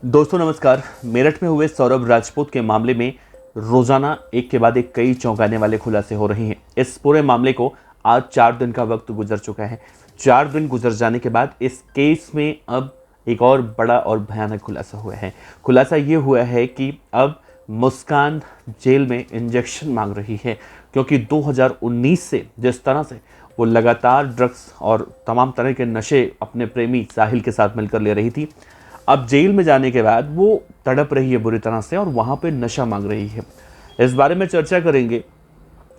दोस्तों नमस्कार। मेरठ में हुए सौरभ राजपूत के मामले में रोजाना एक के बाद एक कई चौंकाने वाले खुलासे हो रहे हैं। इस पूरे मामले को आज 4 दिन का वक्त गुजर चुका है। 4 दिन गुजर जाने के बाद इस केस में अब एक और बड़ा और भयानक खुलासा हुआ है। खुलासा ये हुआ है कि अब मुस्कान जेल में इंजेक्शन मांग रही है, क्योंकि 2019 से जिस तरह से वो लगातार ड्रग्स और तमाम तरह के नशे अपने प्रेमी साहिल के साथ मिलकर ले रही थी, अब जेल में जाने के बाद वो तड़प रही है बुरी तरह से और वहाँ पे नशा मांग रही है। इस बारे में चर्चा करेंगे।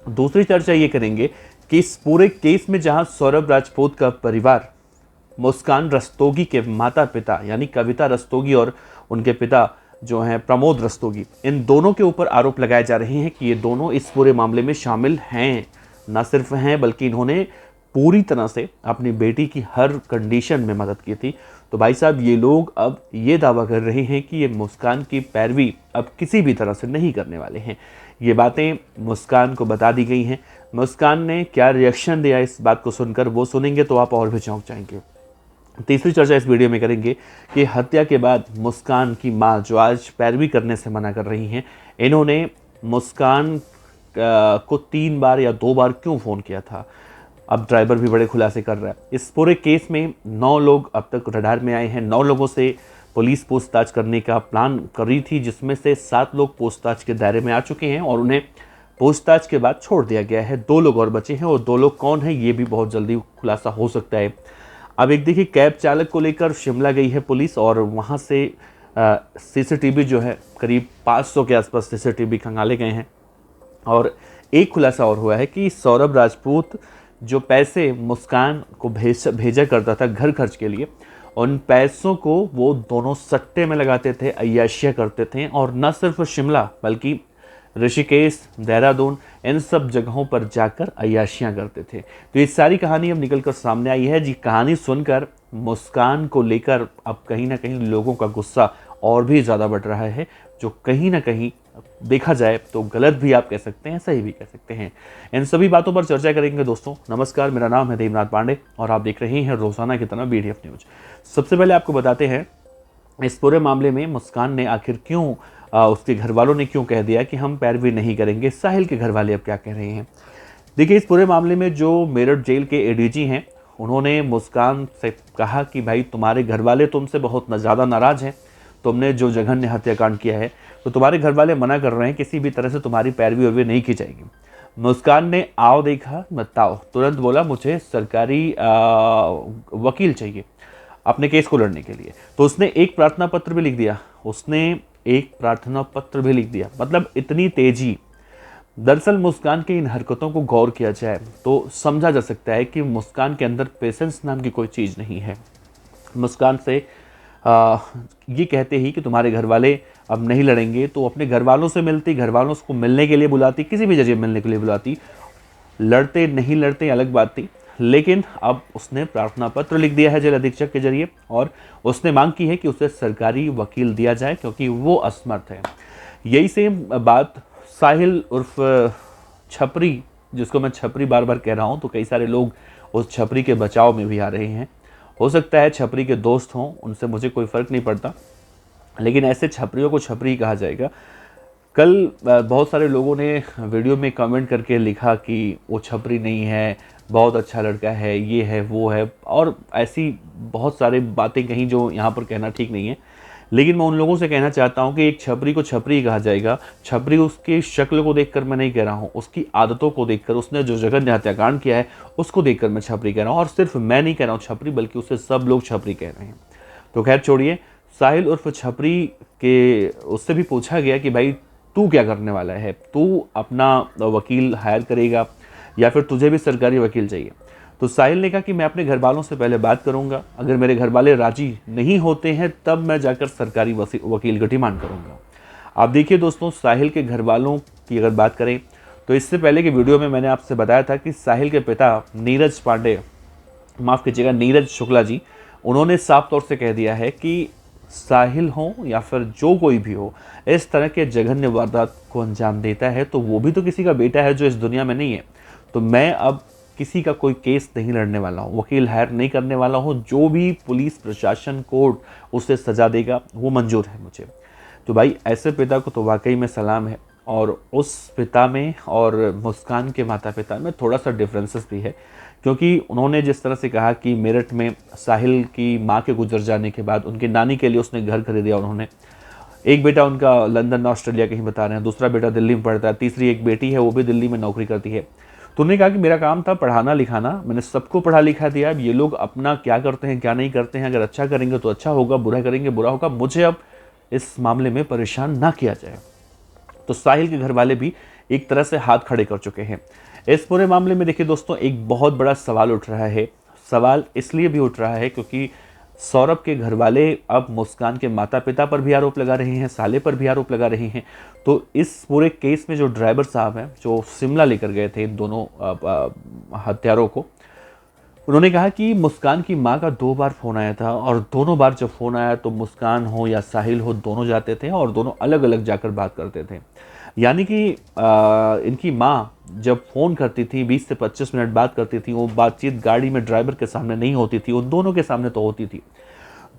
दूसरी चर्चा ये करेंगे कि इस पूरे केस में जहाँ सौरभ राजपूत का परिवार मुस्कान रस्तोगी के माता पिता यानी कविता रस्तोगी और उनके पिता जो हैं प्रमोद रस्तोगी, इन दोनों के ऊपर आरोप लगाए जा रहे हैं कि ये दोनों इस पूरे मामले में शामिल हैं। न सिर्फ हैं बल्कि इन्होंने पूरी तरह से अपनी बेटी की हर कंडीशन में मदद की थी। तो भाई साहब, ये लोग अब ये दावा कर रहे हैं कि ये मुस्कान की पैरवी अब किसी भी तरह से नहीं करने वाले हैं। ये बातें मुस्कान को बता दी गई हैं। मुस्कान ने क्या रिएक्शन दिया इस बात को सुनकर, वो सुनेंगे तो आप और भी चौंक जाएंगे। तीसरी चर्चा इस वीडियो में करेंगे कि हत्या के बाद मुस्कान की मां, जो आज पैरवी करने से मना कर रही हैं, इन्होंने मुस्कान को 3 बार या 2 बार क्यों फ़ोन किया था। अब ड्राइवर भी बड़े खुलासे कर रहा है। इस पूरे केस में 9 लोग अब तक रडार में आए हैं। 9 लोगों से पुलिस पूछताछ करने का प्लान कर रही थी, जिसमें से 7 लोग पूछताछ के दायरे में आ चुके हैं और उन्हें पूछताछ के बाद छोड़ दिया गया है। 2 लोग और बचे हैं और 2 लोग कौन है ये भी बहुत जल्दी खुलासा हो सकता है। अब एक देखिए, कैब चालक को लेकर शिमला गई है पुलिस और वहाँ से सीसीटीवी जो है करीब 500 के आसपास सीसीटीवी खंगाले गए हैं। और एक खुलासा और हुआ है कि सौरभ राजपूत जो पैसे मुस्कान को भेजा करता था घर खर्च के लिए, उन पैसों को वो दोनों सट्टे में लगाते थे, अय्याशियाँ करते थे और न सिर्फ शिमला बल्कि ऋषिकेश, देहरादून, इन सब जगहों पर जाकर अय्याशियाँ करते थे। तो ये सारी कहानी अब निकल कर सामने आई है। जी, कहानी सुनकर मुस्कान को लेकर अब कहीं ना कहीं लोगों का गुस्सा और भी ज़्यादा बढ़ रहा है, जो कहीं ना कहीं देखा जाए तो गलत भी आप कह सकते हैं, सही भी कह सकते हैं। इन सभी बातों पर चर्चा करेंगे। दोस्तों नमस्कार, मेरा नाम है देवनाथ पांडे और आप देख रहे हैं रोजाना की तरह BDF न्यूज। सबसे पहले आपको बताते हैं इस पूरे मामले में मुस्कान ने आखिर क्यों, उसके घर वालों ने क्यों कह दिया कि हम पैरवी नहीं करेंगे। साहिल के घर वाले अब क्या कह रहे हैं, देखिए। इस पूरे मामले में जो मेरठ जेल के ADG हैं, उन्होंने मुस्कान से कहा कि भाई, तुम्हारे घर वाले तुमसे बहुत ज़्यादा नाराज़ हैं। तुमने जो जघन्य हत्याकांड किया है, तो तुम्हारे घर वाले मना कर रहे हैं, किसी भी तरह से तुम्हारी पैरवी वैरवी नहीं की जाएगी। मुस्कान ने आओ देखा बताओ, तुरंत बोला मुझे सरकारी वकील चाहिए अपने केस को लड़ने के लिए। तो उसने एक प्रार्थना पत्र भी लिख दिया। मतलब इतनी तेजी। दरअसल मुस्कान की इन हरकतों को गौर किया जाए तो समझा जा सकता है कि मुस्कान के अंदर पेशेंस नाम की कोई चीज़ नहीं है। मुस्कान से ये कहते ही कि तुम्हारे घर वाले अब नहीं लड़ेंगे, तो अपने घर वालों से मिलती, घर वालों को मिलने के लिए बुलाती, किसी भी जगह मिलने के लिए बुलाती। लड़ते नहीं लड़ते अलग बात थी, लेकिन अब उसने प्रार्थना पत्र लिख दिया है जेल अधीक्षक के जरिए और उसने मांग की है कि उसे सरकारी वकील दिया जाए, क्योंकि वो असमर्थ है। यही सेम बात साहिल उर्फ छपरी, जिसको मैं छपरी बार बार कह रहा हूँ, तो कई सारे लोग उस छपरी के बचाव में भी आ रहे हैं। हो सकता है छपरी के दोस्त हों, उनसे मुझे कोई फ़र्क नहीं पड़ता, लेकिन ऐसे छपरियों को छपरी ही कहा जाएगा। कल बहुत सारे लोगों ने वीडियो में कमेंट करके लिखा कि वो छपरी नहीं है, बहुत अच्छा लड़का है, ये है वो है, और ऐसी बहुत सारी बातें कहीं जो यहाँ पर कहना ठीक नहीं है। लेकिन मैं उन लोगों से कहना चाहता हूँ कि एक छपरी को छपरी ही कहा जाएगा। छपरी उसकी शक्ल को देखकर मैं नहीं कह रहा हूँ, उसकी आदतों को देखकर, उसने जो जघन्य हत्याकांड किया है उसको देखकर मैं छपरी कह रहा हूँ। और सिर्फ मैं नहीं कह रहा हूँ छपरी, बल्कि उसे सब लोग छपरी कह रहे हैं। तो खैर छोड़िए, साहिल उर्फ छपरी के उससे भी पूछा गया कि भाई तू क्या करने वाला है, तू अपना वकील हायर करेगा या फिर तुझे भी सरकारी वकील चाहिए। तो साहिल ने कहा कि मैं अपने घर वालों से पहले बात करूंगा, अगर मेरे घर वाले राजी नहीं होते हैं तब मैं जाकर सरकारी वकील की डिमांड करूंगा। आप देखिए दोस्तों, साहिल के घर वालों की अगर बात करें तो इससे पहले की वीडियो में मैंने आपसे बताया था कि साहिल के पिता नीरज पांडे, माफ़ कीजिएगा नीरज शुक्ला जी, उन्होंने साफ तौर से कह दिया है कि साहिल हो या फिर जो कोई भी हो, इस तरह के जघन्य वारदात को अंजाम देता है तो वो भी तो किसी का बेटा है जो इस दुनिया में नहीं है। तो मैं अब किसी का कोई केस नहीं लड़ने वाला हूँ, वकील हायर नहीं करने वाला हूँ। जो भी पुलिस प्रशासन कोर्ट उसे सज़ा देगा वो मंजूर है मुझे। तो भाई ऐसे पिता को तो वाकई में सलाम है। और उस पिता में और मुस्कान के माता पिता में थोड़ा सा डिफरेंसेस भी है, क्योंकि उन्होंने जिस तरह से कहा कि मेरठ में साहिल की माँ के गुजर जाने के बाद उनकी नानी के लिए उसने घर खरीदा। उन्होंने एक बेटा उनका लंदन ऑस्ट्रेलिया कहीं बता रहे हैं, दूसरा बेटा दिल्ली में पढ़ता है, तीसरी एक बेटी है वो भी दिल्ली में नौकरी करती है। तो उन्होंने कहा कि मेरा काम था पढ़ाना लिखाना, मैंने सबको पढ़ा लिखा दिया, अब ये लोग अपना क्या करते हैं क्या नहीं करते हैं, अगर अच्छा करेंगे तो अच्छा होगा, बुरा करेंगे बुरा होगा, मुझे अब इस मामले में परेशान ना किया जाए। तो साहिल के घर वाले भी एक तरह से हाथ खड़े कर चुके हैं। इस पूरे मामले में देखिए दोस्तों, एक बहुत बड़ा सवाल उठ रहा है। सवाल इसलिए भी उठ रहा है क्योंकि सौरभ के घर वाले अब मुस्कान के माता पिता पर भी आरोप लगा रहे हैं, साले पर भी आरोप लगा रहे हैं। तो इस पूरे केस में जो ड्राइवर साहब हैं जो शिमला लेकर गए थे इन दोनों हत्यारों को, उन्होंने कहा कि मुस्कान की माँ का 2 बार फ़ोन आया था और दोनों बार जब फ़ोन आया तो मुस्कान हो या साहिल हो दोनों जाते थे और दोनों अलग अलग जाकर बात करते थे। यानी कि इनकी माँ जब फ़ोन करती थी 20 से 25 मिनट बात करती थी, वो बातचीत गाड़ी में ड्राइवर के सामने नहीं होती थी, उन दोनों के सामने तो होती थी।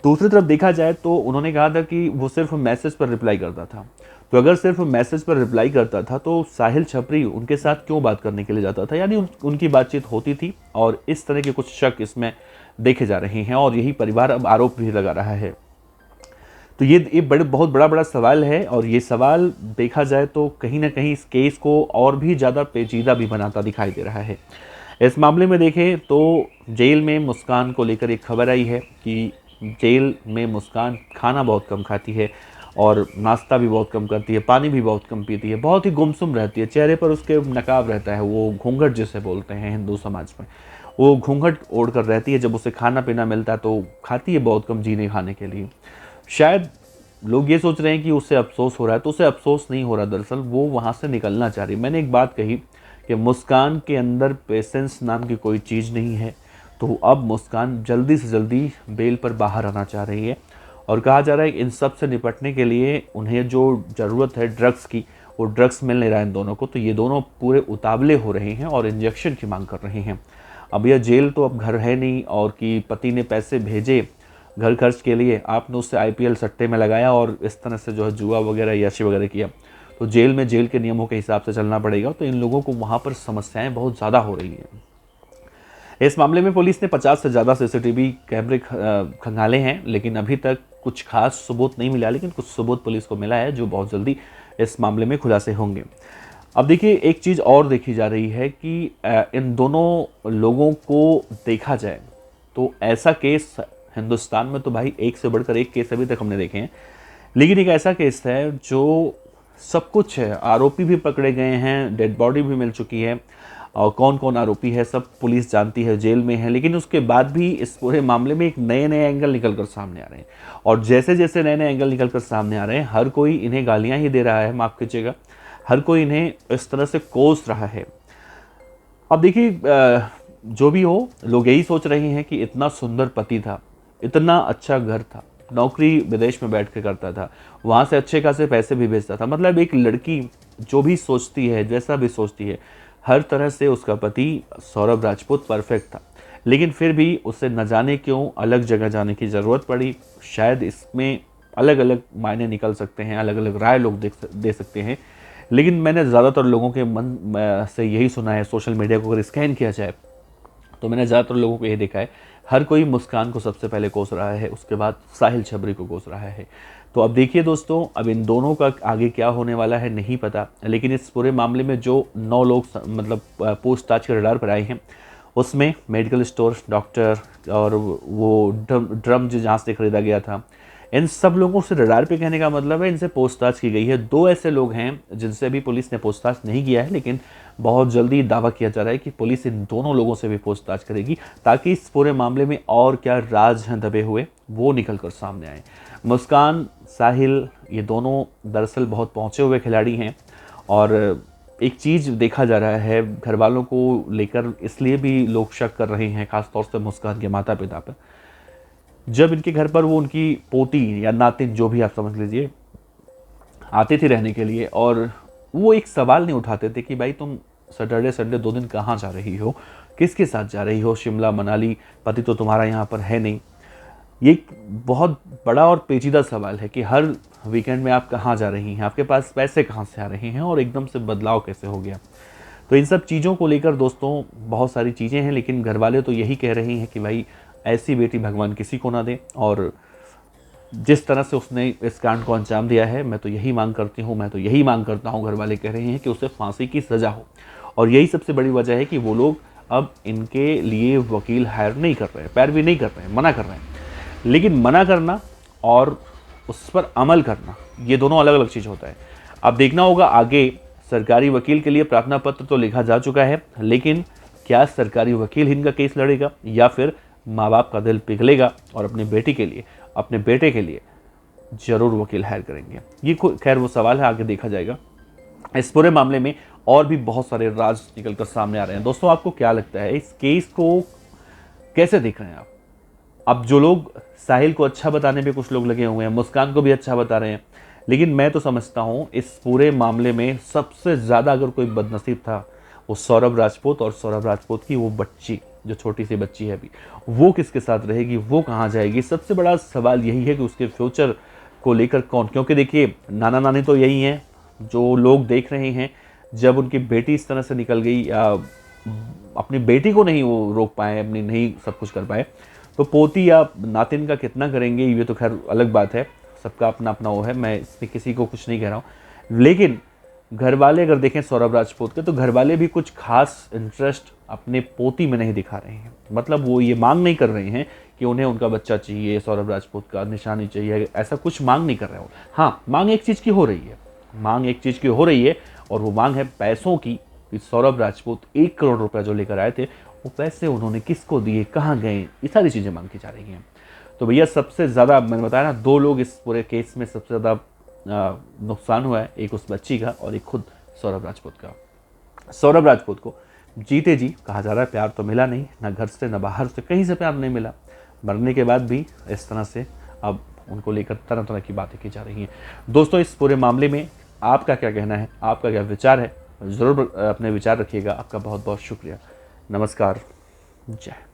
दूसरी तरफ देखा जाए तो उन्होंने कहा था कि वो सिर्फ मैसेज पर रिप्लाई करता था। तो अगर सिर्फ मैसेज पर रिप्लाई करता था तो साहिल छपरी उनके साथ क्यों बात करने के लिए जाता था? यानी उनकी बातचीत होती थी और इस तरह के कुछ शक इसमें देखे जा रहे हैं और यही परिवार अब आरोप भी लगा रहा है। तो ये बहुत बड़ा सवाल है और ये सवाल देखा जाए तो कहीं ना कहीं इस केस को और भी ज़्यादा पेचीदा भी बनाता दिखाई दे रहा है। इस मामले में देखें तो जेल में मुस्कान को लेकर एक खबर आई है कि जेल में मुस्कान खाना बहुत कम खाती है और नाश्ता भी बहुत कम करती है, पानी भी बहुत कम पीती है, बहुत ही गुमसुम रहती है, चेहरे पर उसके नकाब रहता है, वो घूंघट जिसे बोलते हैं हिंदू समाज में, वो घूंघट ओढ़ कर रहती है। जब उसे खाना पीना मिलता है तो खाती है बहुत कम जीने खाने के लिए। शायद लोग ये सोच रहे हैं कि उससे अफसोस हो रहा है, तो उसे अफसोस नहीं हो रहा, दरअसल वो वहाँ से निकलना चाह रही है। मैंने एक बात कही कि मुस्कान के अंदर पेशेंस नाम की कोई चीज़ नहीं है, तो अब मुस्कान जल्दी से जल्दी बेल पर बाहर आना चाह रही है और कहा जा रहा है कि इन सब से निपटने के लिए उन्हें जो ज़रूरत है ड्रग्स की, वो ड्रग्स मिल नहीं रहा है इन दोनों को, तो ये दोनों पूरे उतावले हो रहे हैं और इंजेक्शन की मांग कर रहे हैं। अब यह जेल तो अब घर है नहीं और कि पति ने पैसे भेजे घर खर्च के लिए, आपने उससे IPL सट्टे में लगाया और इस तरह से जो है जुआ वगैरह याशी वगैरह किया, तो जेल में जेल के नियमों के हिसाब से चलना पड़ेगा। तो इन लोगों को वहाँ पर समस्याएं बहुत ज़्यादा हो रही हैं। इस मामले में पुलिस ने 50 से ज़्यादा CCTV कैमरे खंगाले हैं, लेकिन अभी तक कुछ खास सबूत नहीं मिला, लेकिन कुछ सबूत पुलिस को मिला है जो बहुत जल्दी इस मामले में खुलासे होंगे। अब देखिए एक चीज़ और देखी जा रही है कि इन दोनों लोगों को देखा जाए तो ऐसा केस हिंदुस्तान में तो भाई एक से बढ़कर एक केस अभी तक हमने देखे हैं, लेकिन एक ऐसा केस है जो सब कुछ है, आरोपी भी पकड़े गए हैं, डेड बॉडी भी मिल चुकी है और कौन कौन आरोपी है सब पुलिस जानती है, जेल में है, लेकिन उसके बाद भी इस पूरे मामले में एक नए नए एंगल निकल कर सामने आ रहे हैं। और जैसे जैसे नए नए एंगल निकल कर सामने आ रहे हैं, हर कोई इन्हें गालियाँ ही दे रहा है, माफ़ कीजिएगा, हर कोई इन्हें इस तरह से कोस रहा है। अब देखिए जो भी हो, लोग यही सोच रहे हैं कि इतना सुंदर पति था, इतना अच्छा घर था, नौकरी विदेश में बैठ के करता था, वहाँ से अच्छे खासे पैसे भी भेजता था, मतलब एक लड़की जो भी सोचती है, जैसा भी सोचती है, हर तरह से उसका पति सौरभ राजपूत परफेक्ट था। लेकिन फिर भी उसे न जाने क्यों अलग जगह जाने की ज़रूरत पड़ी। शायद इसमें अलग अलग मायने निकल सकते हैं, अलग अलग राय लोग दे सकते हैं, लेकिन मैंने ज़्यादातर लोगों के मन से यही सुना है, सोशल मीडिया को अगर स्कैन किया जाए तो मैंने ज़्यादातर लोगों को ये देखा है, हर कोई मुस्कान को सबसे पहले कोस रहा है, उसके बाद साहिल छबरी को कोस रहा है। तो अब देखिए दोस्तों, अब इन दोनों का आगे क्या होने वाला है नहीं पता, लेकिन इस पूरे मामले में जो 9 लोग मतलब पूछताछ के रडार पर आए हैं, उसमें मेडिकल स्टोर, डॉक्टर और वो ड्रम जो जहाँ से खरीदा गया था, इन सब लोगों से रडार पे कहने का मतलब है इनसे पूछताछ की गई है। 2 ऐसे लोग हैं जिनसे अभी पुलिस ने पूछताछ नहीं किया है, लेकिन बहुत जल्दी दावा किया जा रहा है कि पुलिस इन दोनों लोगों से भी पूछताछ करेगी, ताकि इस पूरे मामले में और क्या राज हैं दबे हुए वो निकल कर सामने आए। मुस्कान, साहिल, ये दोनों दरअसल बहुत पहुँचे हुए खिलाड़ी हैं और एक चीज़ देखा जा रहा है, घर वालों को लेकर इसलिए भी लोग शक कर रहे हैं, खासतौर से मुस्कान के माता पिता पर। जब इनके घर पर वो उनकी पोती या नातिन जो भी आप समझ लीजिए आते थे रहने के लिए, और वो एक सवाल नहीं उठाते थे कि भाई तुम सैटरडे संडे 2 दिन कहाँ जा रही हो, किसके साथ जा रही हो, शिमला मनाली, पति तो तुम्हारा यहाँ पर है नहीं। ये एक बहुत बड़ा और पेचीदा सवाल है कि हर वीकेंड में आप कहाँ जा रही हैं, आपके पास पैसे कहाँ से आ रहे हैं और एकदम से बदलाव कैसे हो गया। तो इन सब चीज़ों को लेकर दोस्तों बहुत सारी चीज़ें हैं, लेकिन घर वाले तो यही कह रहे हैं कि भाई ऐसी बेटी भगवान किसी को ना दे। और जिस तरह से उसने इस कांड को अंजाम दिया है, मैं तो यही मांग करती हूँ, मैं तो यही मांग करता हूँ, घर वाले कह रहे हैं कि उसे फांसी की सज़ा हो। और यही सबसे बड़ी वजह है कि वो लोग अब इनके लिए वकील हायर नहीं कर रहे हैं, पैरवी नहीं कर रहे हैं, मना कर रहे हैं। लेकिन मना करना और उस पर अमल करना, ये दोनों अलग अलग चीज़ होता है। अब देखना होगा आगे। सरकारी वकील के लिए प्रार्थना पत्र तो लिखा जा चुका है, लेकिन क्या सरकारी वकील इनका केस लड़ेगा या फिर माँ बाप का दिल पिघलेगा और अपनी बेटी के लिए, अपने बेटे के लिए जरूर वकील हायर करेंगे। ये खैर वो सवाल है, आगे देखा जाएगा। इस पूरे मामले में और भी बहुत सारे राज निकलकर सामने आ रहे हैं। दोस्तों आपको क्या लगता है, इस केस को कैसे देख रहे हैं आप? अब जो लोग साहिल को अच्छा बताने पे कुछ लोग लगे हुए हैं, मुस्कान को भी अच्छा बता रहे हैं, लेकिन मैं तो समझता हूं इस पूरे मामले में सबसे ज़्यादा अगर कोई बदनसीब था वो सौरभ राजपूत और सौरभ राजपूत की वो बच्ची, जो छोटी सी बच्ची है अभी, वो किसके साथ रहेगी, वो कहाँ जाएगी। सबसे बड़ा सवाल यही है कि उसके फ्यूचर को लेकर कौन, क्योंकि देखिए नाना नानी तो यही हैं जो लोग देख रहे हैं। जब उनकी बेटी इस तरह से निकल गई, अपनी बेटी को नहीं वो रोक पाए, अपनी नहीं सब कुछ कर पाए, तो पोती या नातिन का कितना करेंगे, ये तो खैर अलग बात है, सबका अपना अपना वो है, मैं इसमें किसी को कुछ नहीं कह रहा हूँ। लेकिन घर वाले अगर देखें सौरभ राजपूत के, तो घर वाले भी कुछ खास इंटरेस्ट अपने पोती में नहीं दिखा रहे हैं। मतलब वो ये मांग नहीं कर रहे हैं कि उन्हें उनका बच्चा चाहिए, सौरभ राजपूत का निशानी चाहिए, ऐसा कुछ मांग नहीं कर रहे हो। हाँ, मांग एक चीज़ की हो रही है, मांग एक चीज़ की हो रही है, और वो मांग है पैसों की। कि सौरभ राजपूत 1 करोड़ रुपया जो लेकर आए थे, वो पैसे उन्होंने किसको दिए, कहाँ गए, ये सारी चीज़ें मांग की जा रही हैं। तो भैया सबसे ज़्यादा मैंने बताया ना, 2 लोग इस पूरे केस में सबसे ज़्यादा नुकसान हुआ है, एक उस बच्ची का और एक खुद सौरभ राजपूत का। सौरभ राजपूत को जीते जी कहा जा रहा है प्यार तो मिला नहीं, ना घर से ना बाहर से, कहीं से प्यार नहीं मिला। मरने के बाद भी इस तरह से अब उनको लेकर तरह तरह की बातें की जा रही हैं। दोस्तों इस पूरे मामले में आपका क्या कहना है, आपका क्या विचार है, ज़रूर अपने विचार रखिएगा। आपका बहुत बहुत शुक्रिया। नमस्कार, जय।